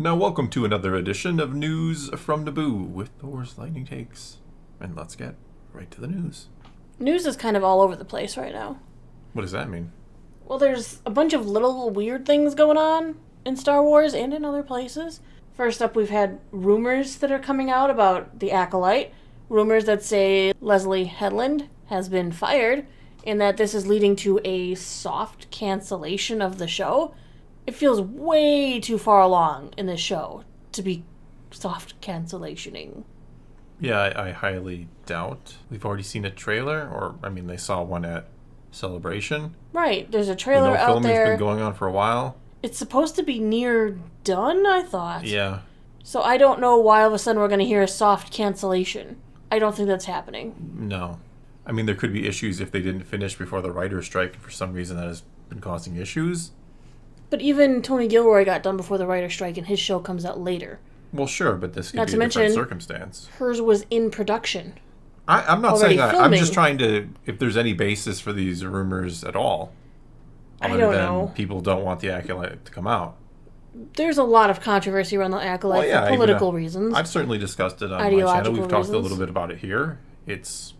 Now, welcome to another edition of News from Naboo with Thor's Lightning Takes. And let's get right to the news. News is kind of all over the place right now. What does that mean? Well, there's a bunch of little weird things going on in Star Wars and in other places. First up, we've had rumors that are coming out about the Acolyte. Rumors that say Leslie Headland has been fired and that this is leading to a soft cancellation of the show. It feels way too far along in this show to be soft cancellationing. Yeah, I highly doubt. We've already seen a trailer, they saw one at Celebration. Right, there's a trailer out filming's there. Been going on for a while. It's supposed to be near done, I thought. Yeah. So I don't know why all of a sudden we're going to hear a soft cancellation. I don't think that's happening. No. There could be issues if they didn't finish before the writer's strike, and for some reason that has been causing issues. But even Tony Gilroy got done before the writer's strike, and his show comes out later. Well, sure, but this could Not be to a different mention, circumstance. Hers was in production. I'm not already saying that. I'm filming. just trying to, if there's any basis for these rumors at all. I Other don't than know. people don't want the Acolyte to come out. There's a lot of controversy around the Acolyte for political reasons. I've certainly discussed it on my Ideological channel. We've talked a reasons. little bit about it here. It's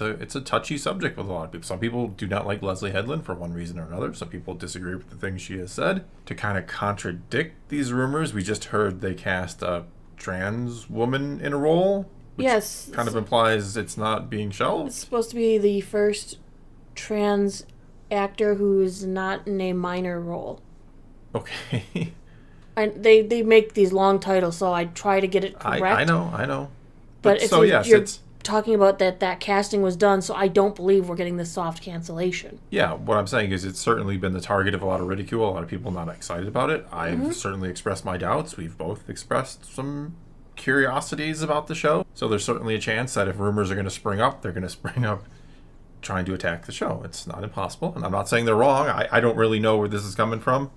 a touchy subject with a lot of people. Some people do not like Leslie Headland for one reason or another. Some people disagree with the things she has said. To kind of contradict these rumors, we just heard they cast a trans woman in a role. Which yes. kind of implies it's not being shelved. It's supposed to be the first trans actor who is not in a minor role. Okay. They make these long titles, so I try to get it correct. I know. But if so, you're it's... talking about that casting was done, so I don't believe we're getting this soft cancellation. Yeah, what I'm saying is it's certainly been the target of a lot of ridicule, a lot of people not excited about it. I've certainly expressed my doubts. We've both expressed some curiosities about the show. So there's certainly a chance that if rumors are going to spring up, they're going to spring up trying to attack the show. It's not impossible. And I'm not saying they're wrong. I don't really know where this is coming from.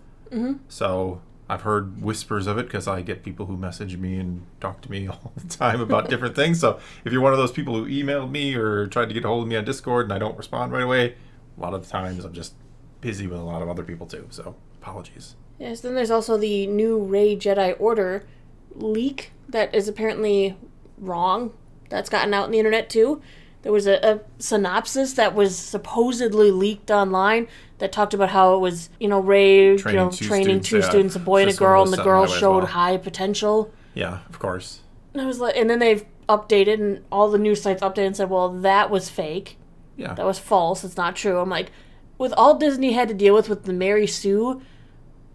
So I've heard whispers of it because I get people who message me and talk to me all the time about different things. So if you're one of those people who emailed me or tried to get a hold of me on Discord and I don't respond right away, a lot of the times I'm just busy with a lot of other people too. So apologies. Yes, then there's also the new Rey Jedi Order leak that is apparently wrong. That's gotten out on the internet too. There was a synopsis that was supposedly leaked online that talked about how it was, Rey, training two students, a boy and a girl, and the girl showed high potential. Yeah, of course. And I was like, and then they've updated, and all the news sites updated and said, well, that was fake. Yeah. That was false. It's not true. I'm like, with all Disney had to deal with the Mary Sue,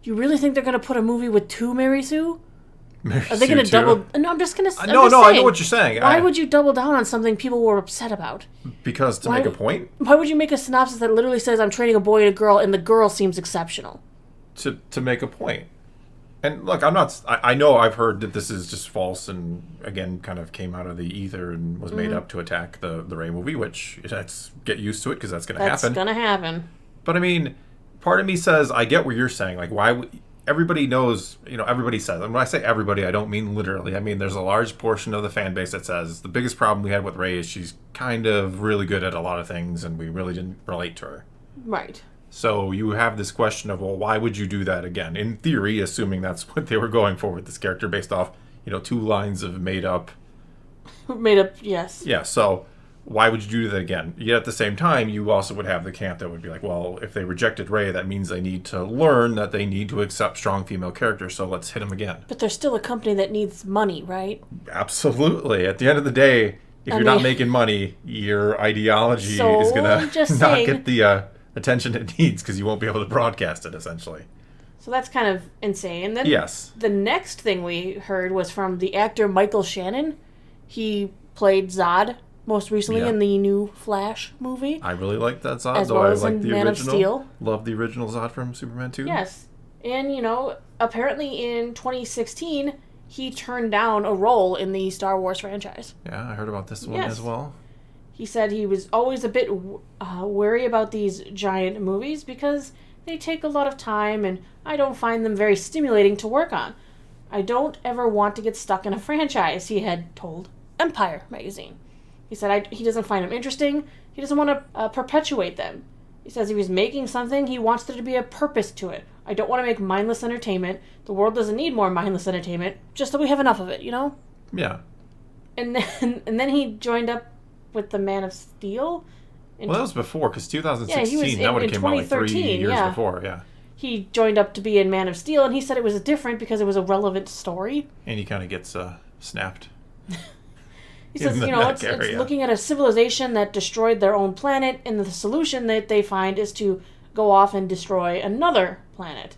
you really think they're going to put a movie with two Mary Sue? Are they going to double... No, I'm just going to... No, I know what you're saying. Why would you double down on something people were upset about? Because to make a point? Why would you make a synopsis that literally says, I'm training a boy and a girl, and the girl seems exceptional? To make a point. And look, I know I've heard that this is just false and, again, kind of came out of the ether and was made up to attack the Rey movie, which, let's get used to it because that's going to happen. That's going to happen. But, part of me says, I get what you're saying. Like, why would... Everybody knows, everybody says, and when I say everybody, I don't mean literally. There's a large portion of the fan base that says the biggest problem we had with Rey is she's kind of really good at a lot of things and we really didn't relate to her. Right. So you have this question of, well, why would you do that again? In theory, assuming that's what they were going for with this character based off, 2 lines of made up, yes. Yeah, so why would you do that again? Yet at the same time, you also would have the camp that would be like, well, if they rejected Rey, that means they need to learn that they need to accept strong female characters, so let's hit them again. But they're still a company that needs money, right? Absolutely. At the end of the day, if you're not making money, your ideology is going to not get the attention it needs because you won't be able to broadcast it, essentially. So that's kind of insane. And then yes. The next thing we heard was from the actor Michael Shannon. He played Zod most recently in the new Flash movie. I really liked that Zod, as though well I as like in the Man original. Of Steel. Love the original Zod from Superman 2. Yes. And, apparently in 2016, he turned down a role in the Star Wars franchise. Yeah, I heard about this one as well. He said he was always a bit wary about these giant movies because they take a lot of time and I don't find them very stimulating to work on. I don't ever want to get stuck in a franchise, he had told Empire magazine. He said he doesn't find them interesting. He doesn't want to perpetuate them. He says he was making something, he wants there to be a purpose to it, I don't want to make mindless entertainment. The world doesn't need more mindless entertainment, just that we have enough of it, you know? Yeah. And then he joined up with the Man of Steel. Well, that was before, because 2016, he was that would have came out like 3 years yeah. before, yeah. He joined up to be in Man of Steel, and he said it was different because it was a relevant story. And he kind of gets snapped. He says, it's looking at a civilization that destroyed their own planet, and the solution that they find is to go off and destroy another planet.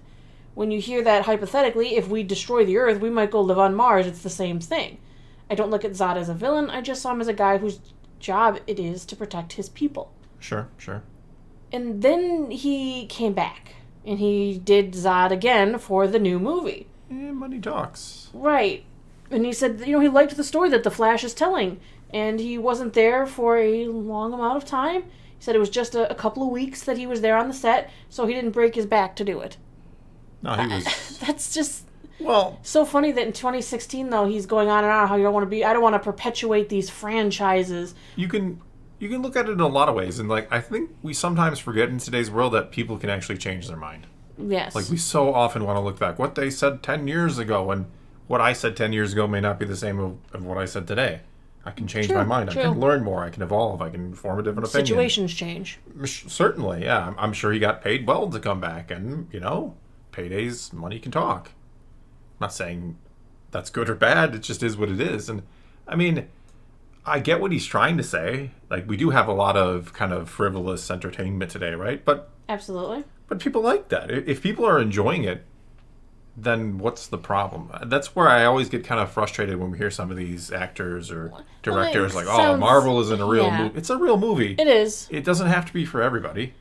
When you hear that hypothetically, if we destroy the Earth, we might go live on Mars. It's the same thing. I don't look at Zod as a villain. I just saw him as a guy whose job it is to protect his people. Sure. And then he came back, and he did Zod again for the new movie. Yeah, money talks. Right. And he said, he liked the story that The Flash is telling, and he wasn't there for a long amount of time. He said it was just a couple of weeks that he was there on the set, so he didn't break his back to do it. No, he was... That's just... Well... So funny that in 2016, though, he's going on and on how I don't want to perpetuate these franchises. You can look at it in a lot of ways, and, I think we sometimes forget in today's world that people can actually change their mind. Yes. We so often want to look back. What they said 10 years ago, and what I said 10 years ago may not be the same of what I said today. I can change my mind. True. I can learn more. I can evolve. I can form a different opinion. Situations change. Certainly, yeah. I'm sure he got paid well to come back, and, paydays, money can talk. I'm not saying that's good or bad. It just is what it is. And, I get what he's trying to say. We do have a lot of kind of frivolous entertainment today, right? But absolutely. But people like that. If people are enjoying it, then what's the problem? That's where I always get kind of frustrated when we hear some of these actors or directors Marvel isn't a real movie. It's a real movie. It is. It doesn't have to be for everybody.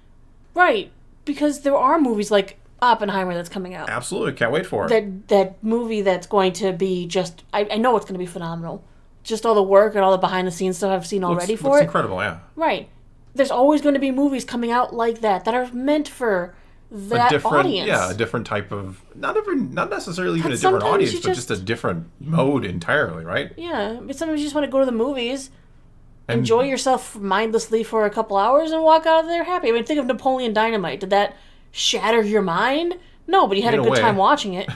Right. Because there are movies like Oppenheimer that's coming out. Absolutely. Can't wait for it. That movie that's going to be just... I know it's going to be phenomenal. Just all the work and all the behind-the-scenes stuff I've seen already for it. It's incredible, yeah. Right. There's always going to be movies coming out like that are meant for that audience. Yeah, a different type of... Not necessarily even a different audience, but just a different mode entirely, right? Yeah. But sometimes you just want to go to the movies, enjoy yourself mindlessly for a couple hours, and walk out of there happy. Think of Napoleon Dynamite. Did that shatter your mind? No, but you had a good time watching it.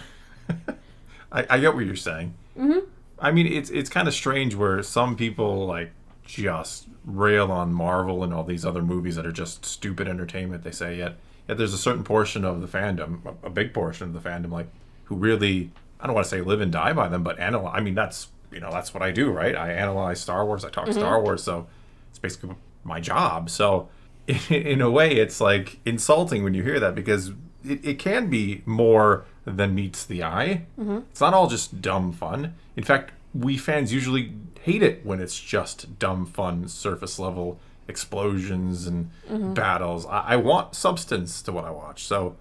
I get what you're saying. Mm-hmm. It's kind of strange where some people, just rail on Marvel and all these other movies that are just stupid entertainment. They say, yet there's a certain portion of the fandom, a big portion of the fandom, who really, I don't want to say live and die by them, but analyze. That's what I do, right? I analyze Star Wars. I talk Star Wars, so it's basically my job. So in a way, it's insulting when you hear that, because it can be more than meets the eye. Mm-hmm. It's not all just dumb fun. In fact, we fans usually hate it when it's just dumb fun, surface level explosions and battles. I want substance to what I watch. So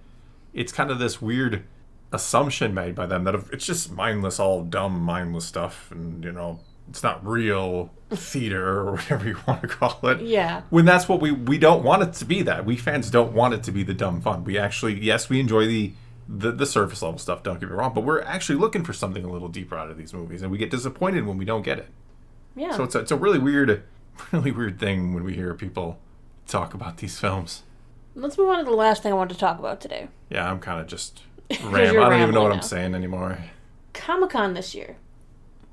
it's kind of this weird assumption made by them that it's just mindless, all dumb, mindless stuff, and it's not real theater or whatever you want to call it. Yeah. When that's what we don't want it to be. That we fans don't want it to be the dumb fun. We actually, yes, we enjoy the surface level stuff, don't get me wrong, but we're actually looking for something a little deeper out of these movies, and we get disappointed when we don't get it. Yeah. So it's a really weird thing when we hear people talk about these films. Let's move on to the last thing I wanted to talk about today. Yeah, I'm kind of just I don't even know what I'm saying anymore. Comic-Con this year.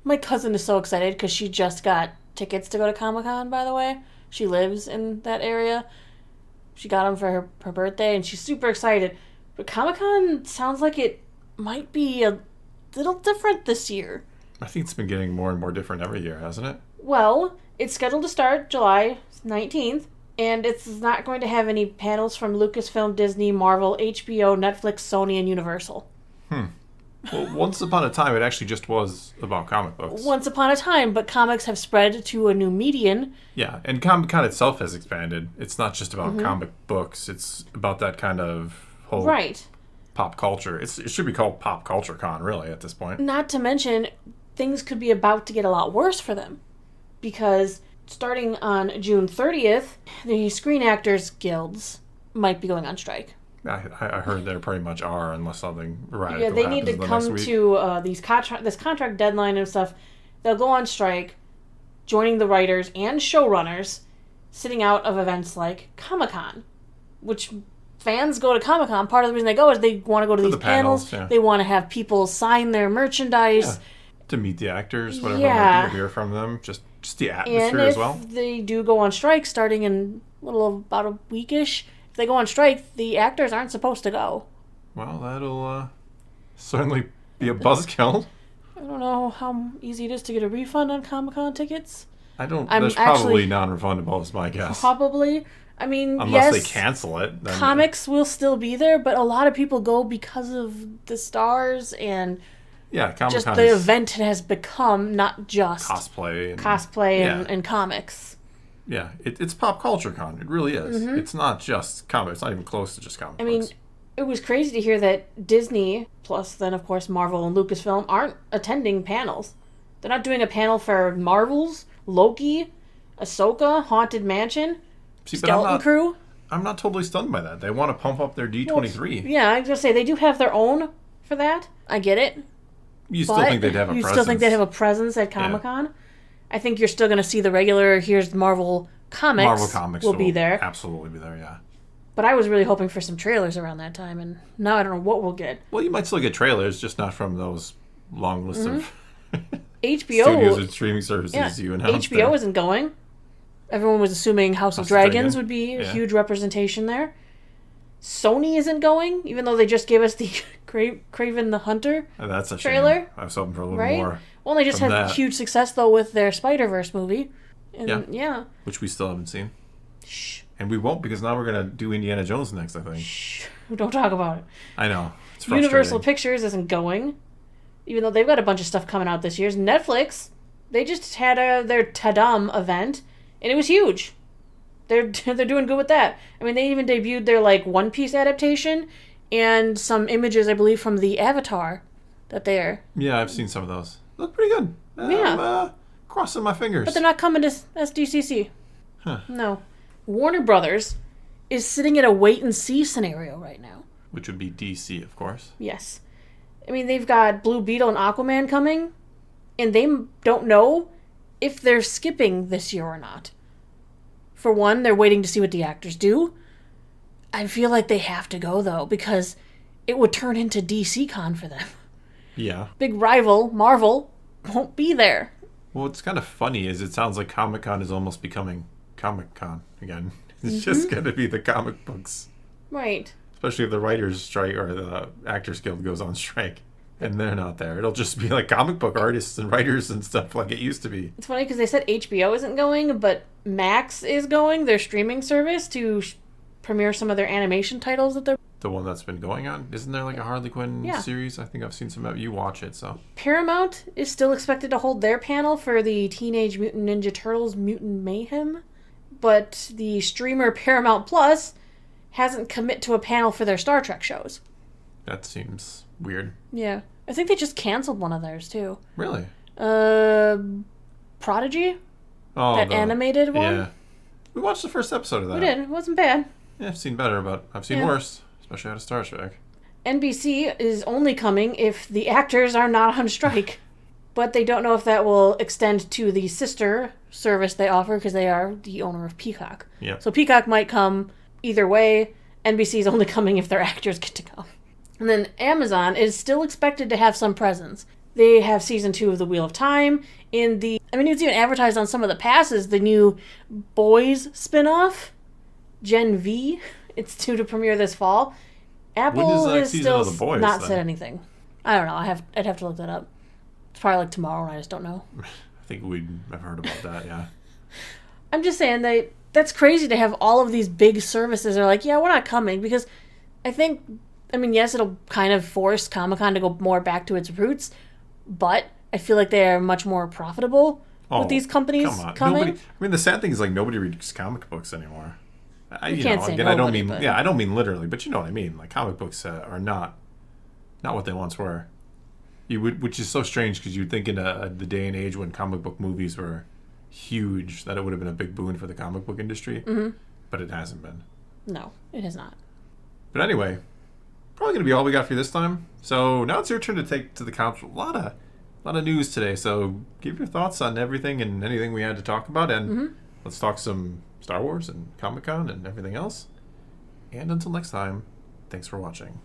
My cousin is so excited because she just got tickets to go to Comic-Con, by the way. She lives in that area. She got them for her birthday, and she's super excited. But Comic-Con sounds like it might be a little different this year. I think it's been getting more and more different every year, hasn't it? Well, it's scheduled to start July 19th, and it's not going to have any panels from Lucasfilm, Disney, Marvel, HBO, Netflix, Sony, and Universal. Well, once upon a time, it actually just was about comic books. Once upon a time, but comics have spread to a new median. Yeah, and Comic-Con itself has expanded. It's not just about comic books. It's about that kind of whole pop culture. It should be called Pop Culture Con, really, at this point. Not to mention, things could be about to get a lot worse for them. Because starting on June 30th, the Screen Actors Guilds might be going on strike. I heard they pretty much are, unless something radical happens. Yeah, they need to come to this contract deadline and stuff. They'll go on strike, joining the writers and showrunners, sitting out of events like Comic-Con, which fans go to Comic-Con, part of the reason they go is they want to go to these panels. Yeah. They want to have people sign their merchandise. Yeah. To meet the actors, whatever it might be, to hear from them. Just the atmosphere as well. And if they do go on strike starting in about a weekish, if they go on strike, the actors aren't supposed to go. Well, that'll certainly be a buzzkill. I don't know how easy it is to get a refund on Comic-Con tickets. There's probably non-refundable is my guess. Probably. I mean, unless they cancel it. Then comics will still be there, but a lot of people go because of the stars and Comic-Con just the event has become not just cosplay and comics. Yeah, it's pop culture con. It really is. Mm-hmm. It's not just comics. It's not even close to just comic books. I mean, it was crazy to hear that Disney, plus then of course Marvel and Lucasfilm, aren't attending panels. They're not doing a panel for Marvels, Loki, Ahsoka, Haunted Mansion, Skeleton Crew. I'm not totally stunned by that. They want to pump up their D23. Well, yeah, I was going to say, they do have their own for that. I get it. You still think they'd have a presence? You still think they'd have a presence at Comic-Con? Yeah. I think you're still going to see the regular, here's Marvel Comics. Marvel Comics will be there. Absolutely be there, yeah. But I was really hoping for some trailers around that time, and now I don't know what we'll get. Well, you might still get trailers, just not from those long lists of HBO studios and streaming services you announced. HBO isn't going. Everyone was assuming House of Dragons would be a huge representation there. Sony isn't going, even though they just gave us the Kraven the Hunter that's a trailer. Shame. I was hoping for a little more. Well, they just had huge success, though, with their Spider-Verse movie. And, which we still haven't seen. Shh. And we won't, because now we're going to do Indiana Jones next, I think. Shh. Don't talk about it. I know. It's frustrating. Universal Pictures isn't going, even though they've got a bunch of stuff coming out this year. Netflix, they just had their Tadam event, and it was huge. They're doing good with that. I mean, they even debuted their One Piece adaptation and some images, I believe, from the Avatar that they're... Yeah, I've seen some of those. Look pretty good. I'm crossing my fingers. But they're not coming to SDCC. Huh. No. Warner Brothers is sitting at a wait-and-see scenario right now. Which would be DC, of course. Yes. I mean, they've got Blue Beetle and Aquaman coming, and they don't know if they're skipping this year or not. For one, they're waiting to see what the actors do. I feel like they have to go, though, because it would turn into DC Con for them. Yeah. Big rival, Marvel, won't be there. Well, what's kind of funny is it sounds like Comic-Con is almost becoming Comic-Con again. It's just going to be the comic books. Right. Especially if the writers strike or the Actors Guild goes on strike. And they're not there. It'll just be like comic book artists and writers and stuff like it used to be. It's funny because they said HBO isn't going, but Max is going, their streaming service, to premiere some of their animation titles that they're... The one that's been going on? Isn't there a Harley Quinn series? I think I've seen some of you watch it, so... Paramount is still expected to hold their panel for the Teenage Mutant Ninja Turtles Mutant Mayhem, but the streamer Paramount Plus hasn't commit to a panel for their Star Trek shows. That seems... weird. Yeah. I think they just canceled one of theirs, too. Really? Prodigy? Oh, that animated one? Yeah. We watched the first episode of that. We did. It wasn't bad. Yeah, I've seen better, but I've seen worse. Especially out of Star Trek. NBC is only coming if the actors are not on strike. But they don't know if that will extend to the sister service they offer, because they are the owner of Peacock. Yep. So Peacock might come either way. NBC is only coming if their actors get to come. And then Amazon is still expected to have some presence. They have season 2 of The Wheel of Time. It was even advertised on some of the passes, the new Boys spinoff, Gen V. It's due to premiere this fall. Apple has still not said anything. I don't know. I'd have to look that up. It's probably tomorrow, and I just don't know. I think we'd have heard about that, yeah. I'm just saying that's crazy to have all of these big services are we're not coming, because I think... yes, it'll kind of force Comic-Con to go more back to its roots, but I feel like they are much more profitable with these companies coming. The sad thing is nobody reads comic books anymore. You can't say again, nobody, I don't mean literally, but you know what I mean. Comic books are not what they once were. Which is so strange, because you'd think in the day and age when comic book movies were huge that it would have been a big boon for the comic book industry, but it hasn't been. No, it has not. But anyway. Probably going to be all we got for you this time. So now it's your turn to take to the couch. A lot of news today. So give your thoughts on everything and anything we had to talk about. And let's talk some Star Wars and Comic-Con and everything else. And until next time, thanks for watching.